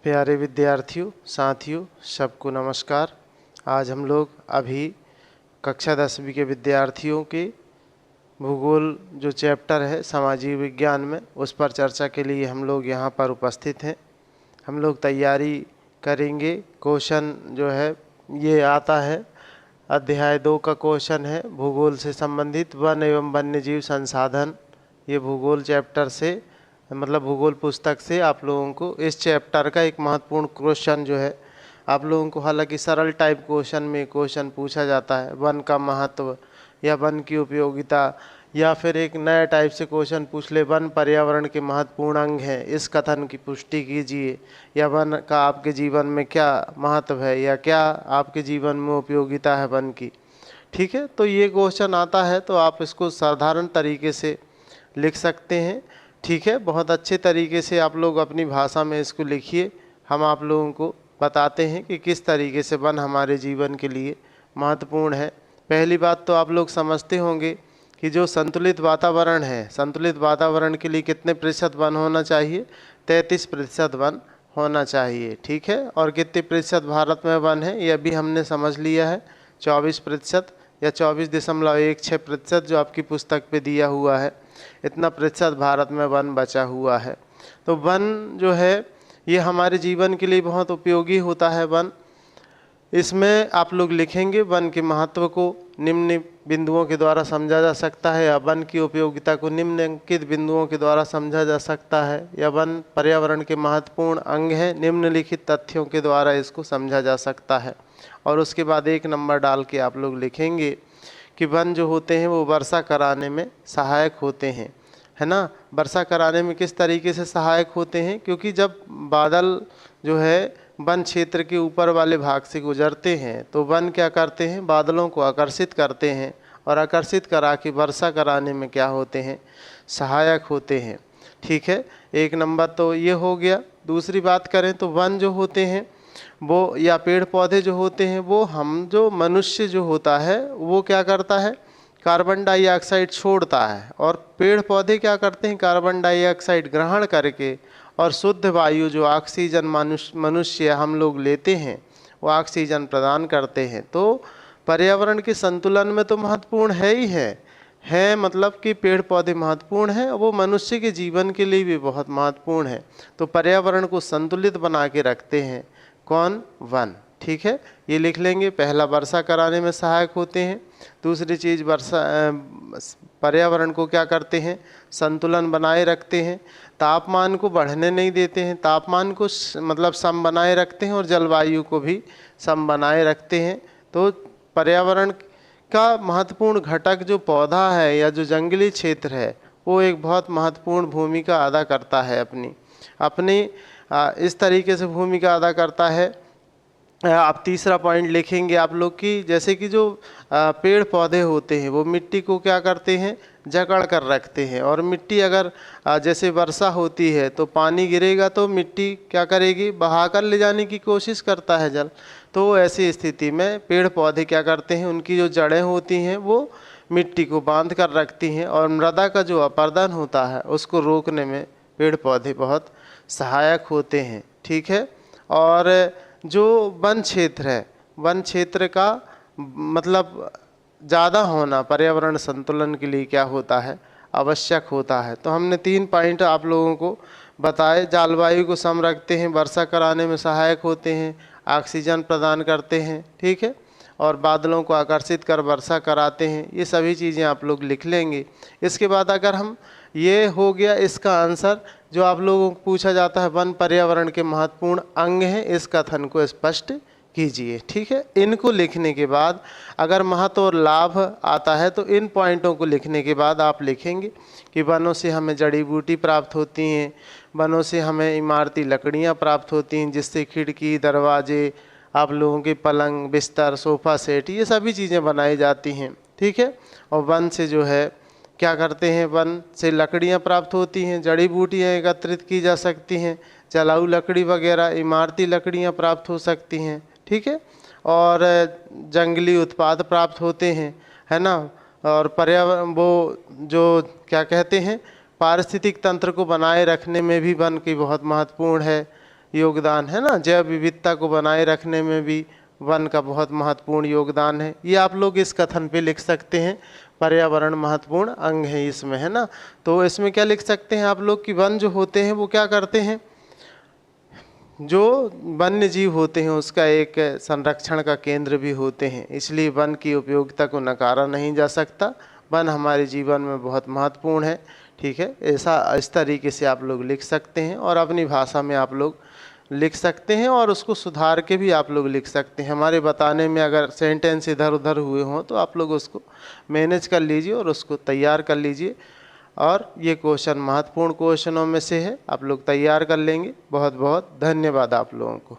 प्यारे विद्यार्थियों, साथियों, सबको नमस्कार। आज हम लोग अभी कक्षा 10वीं के विद्यार्थियों के भूगोल जो चैप्टर है सामाजिक विज्ञान में, उस पर चर्चा के लिए हम लोग यहाँ पर उपस्थित हैं। हम लोग तैयारी करेंगे। क्वेश्चन जो है ये आता है, अध्याय 2 का क्वेश्चन है भूगोल से संबंधित वन एवं वन्यजीव संसाधन। ये भूगोल चैप्टर से मतलब भूगोल पुस्तक से आप लोगों को इस चैप्टर का एक महत्वपूर्ण क्वेश्चन जो है आप लोगों को, हालांकि सरल टाइप क्वेश्चन में क्वेश्चन पूछा जाता है, वन का महत्व या वन की उपयोगिता, या फिर एक नया टाइप से क्वेश्चन पूछ ले, वन पर्यावरण के महत्वपूर्ण अंग है, इस कथन की पुष्टि कीजिए, या वन का आपके जीवन में क्या महत्व है या क्या आपके जीवन में उपयोगिता है वन की। ठीक है, तो ये क्वेश्चन आता है तो आप इसको साधारण तरीके से लिख सकते हैं। ठीक है, बहुत अच्छे तरीके से आप लोग अपनी भाषा में इसको लिखिए। हम आप लोगों को बताते हैं कि किस तरीके से वन हमारे जीवन के लिए महत्वपूर्ण है। पहली बात तो आप लोग समझते होंगे कि जो संतुलित वातावरण है, संतुलित वातावरण के लिए कितने प्रतिशत वन होना चाहिए? 33% वन होना चाहिए। ठीक है, और कितने प्रतिशत भारत में वन है ये अभी हमने समझ लिया है, 24% या 24.16% जो आपकी पुस्तक पे दिया हुआ है, इतना प्रतिशत भारत में वन बचा हुआ है। तो वन जो है ये हमारे जीवन के लिए बहुत उपयोगी होता है वन। इसमें आप लोग लिखेंगे वन के महत्व को निम्न बिंदुओं के द्वारा समझा जा सकता है, या वन की उपयोगिता को निम्नलिखित बिंदुओं के द्वारा समझा जा सकता है, या वन पर्यावरण के महत्वपूर्ण अंग है, निम्नलिखित तथ्यों के द्वारा इसको समझा जा सकता है। और उसके बाद 1 नंबर डाल के आप लोग लिखेंगे कि वन जो होते हैं वो वर्षा कराने में सहायक होते हैं, है ना। वर्षा कराने में किस तरीके से सहायक होते हैं? क्योंकि जब बादल जो है वन क्षेत्र के ऊपर वाले भाग से गुजरते हैं तो वन क्या करते हैं? बादलों को आकर्षित करते हैं, और आकर्षित करा के वर्षा कराने में क्या होते हैं? सहायक होते हैं। ठीक है, 1 नंबर तो ये हो गया। दूसरी बात करें तो वन जो होते हैं वो, या पेड़ पौधे जो होते हैं वो, हम जो मनुष्य जो होता है वो क्या करता है? कार्बन डाइऑक्साइड छोड़ता है, और पेड़ पौधे क्या करते हैं? कार्बन डाइऑक्साइड ग्रहण करके और शुद्ध वायु जो ऑक्सीजन मनुष्य हम लोग लेते हैं वो ऑक्सीजन प्रदान करते हैं। तो पर्यावरण के संतुलन में तो महत्वपूर्ण है ही है मतलब कि पेड़ पौधे महत्वपूर्ण हैं, वो मनुष्य के जीवन के लिए भी बहुत महत्वपूर्ण है। तो पर्यावरण को संतुलित बना के रखते हैं कौन? वन। ठीक है, ये लिख लेंगे। पहला, वर्षा कराने में सहायक होते हैं। दूसरी चीज़, पर्यावरण को क्या करते हैं? संतुलन बनाए रखते हैं, तापमान को बढ़ने नहीं देते हैं, तापमान को मतलब सम बनाए रखते हैं, और जलवायु को भी सम बनाए रखते हैं। तो पर्यावरण का महत्वपूर्ण घटक जो पौधा है या जो जंगली क्षेत्र है वो एक बहुत महत्वपूर्ण भूमिका अदा करता है, अपनी इस तरीके से भूमिका अदा करता है। आप तीसरा पॉइंट लिखेंगे आप लोग की, जैसे कि जो पेड़ पौधे होते हैं वो मिट्टी को क्या करते हैं? जकड़ कर रखते हैं, और मिट्टी अगर जैसे वर्षा होती है तो पानी गिरेगा तो मिट्टी क्या करेगी? बहाकर ले जाने की कोशिश करता है जल। तो ऐसी स्थिति में पेड़ पौधे क्या करते हैं? उनकी जो जड़ें होती हैं वो मिट्टी को बांध कर रखती हैं, और मृदा का जो अपरदन होता है उसको रोकने में पेड़ पौधे बहुत सहायक होते हैं। ठीक है, और जो वन क्षेत्र है, वन क्षेत्र का मतलब ज़्यादा होना पर्यावरण संतुलन के लिए क्या होता है? आवश्यक होता है। तो हमने 3 पॉइंट आप लोगों को बताए। जलवायु को सम रखते हैं, वर्षा कराने में सहायक होते हैं, ऑक्सीजन प्रदान करते हैं, ठीक है, और बादलों को आकर्षित कर वर्षा कराते हैं। ये सभी चीज़ें आप लोग लिख लेंगे। इसके बाद अगर हम, ये हो गया इसका आंसर जो आप लोगों को पूछा जाता है, वन पर्यावरण के महत्वपूर्ण अंग हैं, इस कथन को स्पष्ट कीजिए। ठीक है, इनको लिखने के बाद अगर महत्व और लाभ आता है तो इन पॉइंटों को लिखने के बाद आप लिखेंगे कि वनों से हमें जड़ी बूटी प्राप्त होती हैं, वनों से हमें इमारती लकड़ियाँ प्राप्त होती हैं, जिससे खिड़की, दरवाजे, आप लोगों के पलंग, बिस्तर, सोफ़ा सेट, ये सभी चीज़ें बनाई जाती हैं। ठीक है, और वन से जो है क्या करते हैं? वन से लकड़ियाँ प्राप्त होती हैं, जड़ी बूटियाँ एकत्रित की जा सकती हैं, जलाऊ लकड़ी वगैरह, इमारती लकड़ियाँ प्राप्त हो सकती हैं। ठीक है, और जंगली उत्पाद प्राप्त होते हैं, है ना। और पर्यावरण वो जो क्या कहते हैं, पारिस्थितिक तंत्र को बनाए रखने में भी वन की बहुत महत्वपूर्ण है। योगदान है ना, जैव विविधता को बनाए रखने में भी वन का बहुत महत्वपूर्ण योगदान है। ये आप लोग इस कथन पे लिख सकते हैं, पर्यावरण महत्वपूर्ण अंग है इसमें, है ना। तो इसमें क्या लिख सकते हैं आप लोग कि वन जो होते हैं वो क्या करते हैं, जो वन्य जीव होते हैं उसका एक संरक्षण का केंद्र भी होते हैं, इसलिए वन की उपयोगिता को नकारा नहीं जा सकता। वन हमारे जीवन में बहुत महत्वपूर्ण है, ठीक है। ऐसा इस तरीके से आप लोग लिख सकते हैं और अपनी भाषा में आप लोग लिख सकते हैं और उसको सुधार के भी आप लोग लिख सकते हैं। हमारे बताने में अगर सेंटेंस इधर उधर हुए हों तो आप लोग उसको मैनेज कर लीजिए और उसको तैयार कर लीजिए। और ये क्वेश्चन महत्वपूर्ण क्वेश्चनों में से है, आप लोग तैयार कर लेंगे। बहुत बहुत धन्यवाद आप लोगों को।